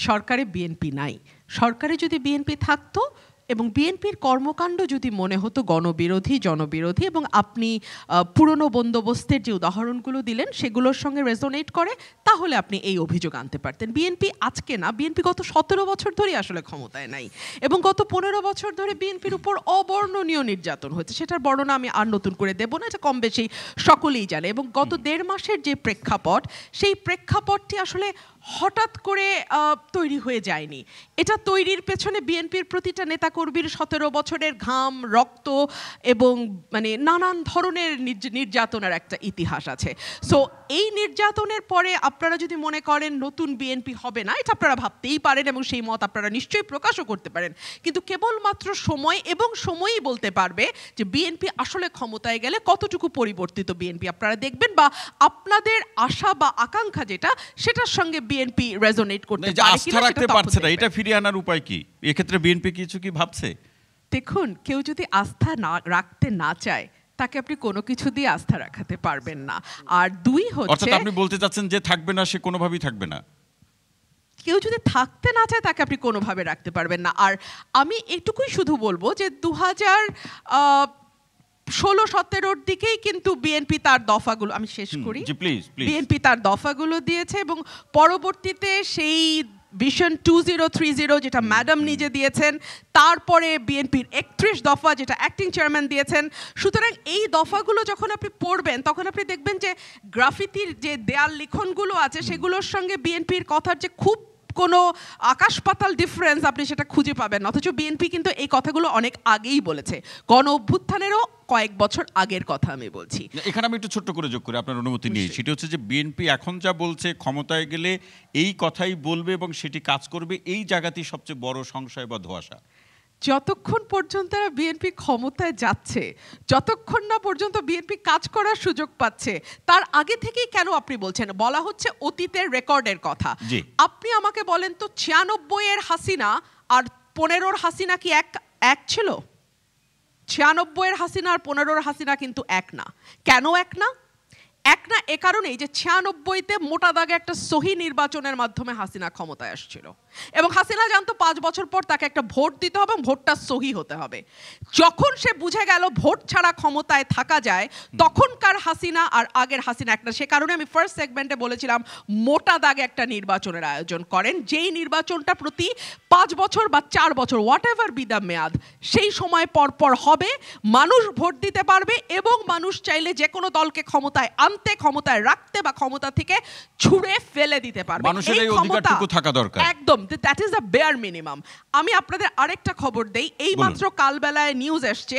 সরকারে বিএনপি নাই। সরকারে যদি বিএনপি থাকতো এবং বিএনপির কর্মকাণ্ড যদি মনে হতো গণবিরোধী, জনবিরোধী এবং আপনি পুরনো বন্দোবস্তের যে উদাহরণগুলো দিলেন সেগুলোর সঙ্গে রেজোনেট করে, তাহলে আপনি এই অভিযোগ আনতে পারতেন। বিএনপি আজকে না, বিএনপি গত 17 বছর ধরেই আসলে ক্ষমতায় নাই এবং গত 15 বছর ধরে বিএনপির উপর অবর্ণনীয় নির্যাতন হয়েছে। সেটার বর্ণনা আমি আর নতুন করে দেব না, এটা কম বেশি সকলেই জানে। এবং গত 1.5 মাসের যে প্রেক্ষাপট, সেই প্রেক্ষাপটটি আসলে হঠাৎ করে তৈরি হয়ে যায়নি। এটা তৈরির পেছনে বিএনপির প্রতিটা নেতাকর্মীর 17 বছরের ঘাম, রক্ত এবং মানে নানান ধরনের নির্যাতনের একটা ইতিহাস আছে। সো এই নির্যাতনের পরে আপনারা যদি মনে করেন নতুন বিএনপি হবে না, এটা আপনারা ভাবতেই পারেন এবং সেই মত আপনারা নিশ্চয়ই প্রকাশও করতে পারেন, কিন্তু কেবলমাত্র সময় এবং সময়ই বলতে পারবে যে বিএনপি আসলে ক্ষমতায় গেলে কতটুকু পরিবর্তিত বিএনপি আপনারা দেখবেন, বা আপনাদের আশা বা আকাঙ্ক্ষা যেটা, সেটার সঙ্গে বিএনপি রেজোনেট করতে পারছে না। এটা ফিরিয়ে আনার উপায় কি? এক্ষেত্রে বিএনপি কিছু কি ভাবছে? দেখুন, কেউ যদি আস্থা না রাখতে না চায়, তাকে আপনি কোনো কিছু দিয়ে আস্থা রাখাতে পারবেন না। আর দুই হচ্ছে, অর্থাৎ আপনি বলতে চাচ্ছেন যে থাকবে না, সে কোনোভাবেই থাকবে না। কেউ যদি থাকতে না চায় তাকে আপনি কোনোভাবে রাখতে পারবেন না। আর আমি এটুকুই শুধু বলবো যে 2016-17 দিকেই কিন্তু বিএনপি তার দফাগুলো, আমি শেষ করি, বিএনপি তার দফাগুলো দিয়েছে এবং পরবর্তীতে সেই ভিশন 2030 যেটা ম্যাডাম নিজে দিয়েছেন, তারপরে বিএনপির 31 দফা যেটা অ্যাক্টিং চেয়ারম্যান দিয়েছেন। সুতরাং এই দফাগুলো যখন আপনি পড়বেন তখন আপনি দেখবেন যে গ্রাফিতির যে দেয়াল লিখনগুলো আছে সেগুলোর সঙ্গে বিএনপির কথার যে খুব কোনো আকাশ পাতাল ডিফারেন্স আপনি সেটা খুঁজে পাবেন। অথচ বিএনপি কিন্তু এই কথাগুলো অনেক আগেই বলেছে, গণ অভ্যুত্থানেরও কয়েক বছর আগের কথা আমি বলছি। এখানে আমি একটু ছোট্ট করে যোগ করি, আপনার অনুমতি নিয়ে। সেটা হচ্ছে যে বিএনপি এখন যা বলছে, ক্ষমতায় গেলে এই কথাই বলবে এবং সেটি কাজ করবে, এই জায়গাতেই সবচেয়ে বড় সংশয় বা ধোঁয়াশা। যতক্ষণ পর্যন্ত বিএনপি ক্ষমতায় যাচ্ছে, যতক্ষণ না পর্যন্ত বিএনপি কাজ করার সুযোগ পাচ্ছে, তার আগে থেকেই কেন আপনি বলছেন? বলা হচ্ছে অতীতের রেকর্ডের কথা। আপনি আমাকে বলেন তো, 96-এর হাসিনা আর 15-র হাসিনা কি এক ছিল? 96-এর হাসিনা আর 15-র হাসিনা কিন্তু এক না। কেন এক না? এক না এ কারণেই যে 96-তে মোটা দাগে একটা সহি নির্বাচনের মাধ্যমে হাসিনা ক্ষমতায় আসছিল এবং হাসিনা জানতো 5 বছর পর তাকে একটা ভোট দিতে হবে, ভোটটা সহি হতে হবে। যখন সে বুঝে গেল ভোট ছাড়া ক্ষমতায় থাকা যায়, তখনকার হাসিনা আর আগের হাসিনা একটা। সে কারণে আমি ফার্স্ট সেগমেন্টে বলেছিলাম মোটা দাগে একটা নির্বাচনের আয়োজন করেন, যেই নির্বাচনটা প্রতি 5 বছর বা 4 বছর, হোয়াট এভার বি দ্য মেয়াদ, সেই সময় পর পর হবে, মানুষ ভোট দিতে পারবে এবং মানুষ চাইলে যে কোনো দলকে ক্ষমতায় আনতে, ক্ষমতায় রাখতে বা ক্ষমতা থেকে ছুঁড়ে ফেলে দিতে পারবে। মানুষের এই অধিকারটুকু থাকা দরকার। একদম, that is the bear minimum. আমি আপনাদের আরেকটা খবর দেই, এই মাত্র কালবেলায় নিউজ এসছে,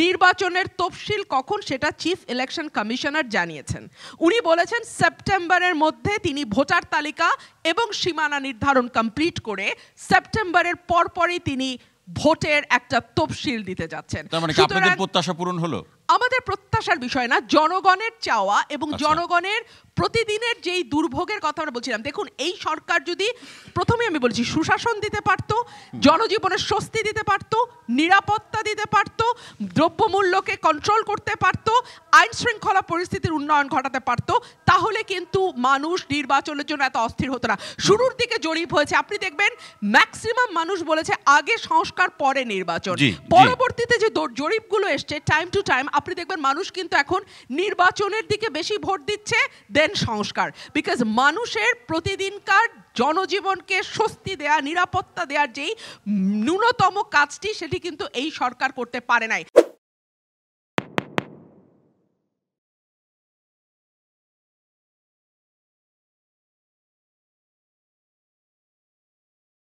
নির্বাচনের তফসিল কখন সেটা চিফ ইলেকশন কমিশনার জানিয়েছেন। উনি বলেছেন সেপ্টেম্বরের মধ্যে তিনি ভোটার তালিকা এবং সীমানা নির্ধারণ কমপ্লিট করে সেপ্টেম্বরের পরপরই তিনি ভোটের একটা তফসিল দিতে যাচ্ছেন। তার মানে আপনাদের প্রত্যাশা পূরণ হলো? আমাদের প্রত্যাশার বিষয় না, জনগণের চাওয়া এবং জনগণের প্রতিদিনের যেই দুর্ভোগের কথা আমরা বলছিলাম। দেখুন, এই সরকার যদি প্রথমে আমি বলছি সুশাসন দিতে পারত, জনজীবনের স্বস্তি দিতে পারত, নিরাপত্তা দিতে পারত, দ্রব্যমূল্যকে কন্ট্রোল করতে পারত, আইন শৃঙ্খলা পরিস্থিতির উন্নয়ন ঘটাতে পারত, তাহলে কিন্তু মানুষ নির্বাচনের জন্য এত অস্থির হতো না। শুরুর দিকে জরিপ হয়েছে, আপনি দেখবেন ম্যাক্সিমাম মানুষ বলেছে আগে সংস্কার পরে নির্বাচন। পরবর্তীতে যে জরিপগুলো এসছে টাইম টু টাইম, আপনি দেখবেন মানুষ কিন্তু এখন নির্বাচনের দিকে বেশি ভোট দিচ্ছে দেন সংস্কার, বিকজ মানুষের প্রতিদিনকার জনজীবনকে স্বস্তি দেয়া, নিরাপত্তা দেওয়ার যেই ন্যূনতম কাজটি, সেটি কিন্তু এই সরকার করতে পারে নাই।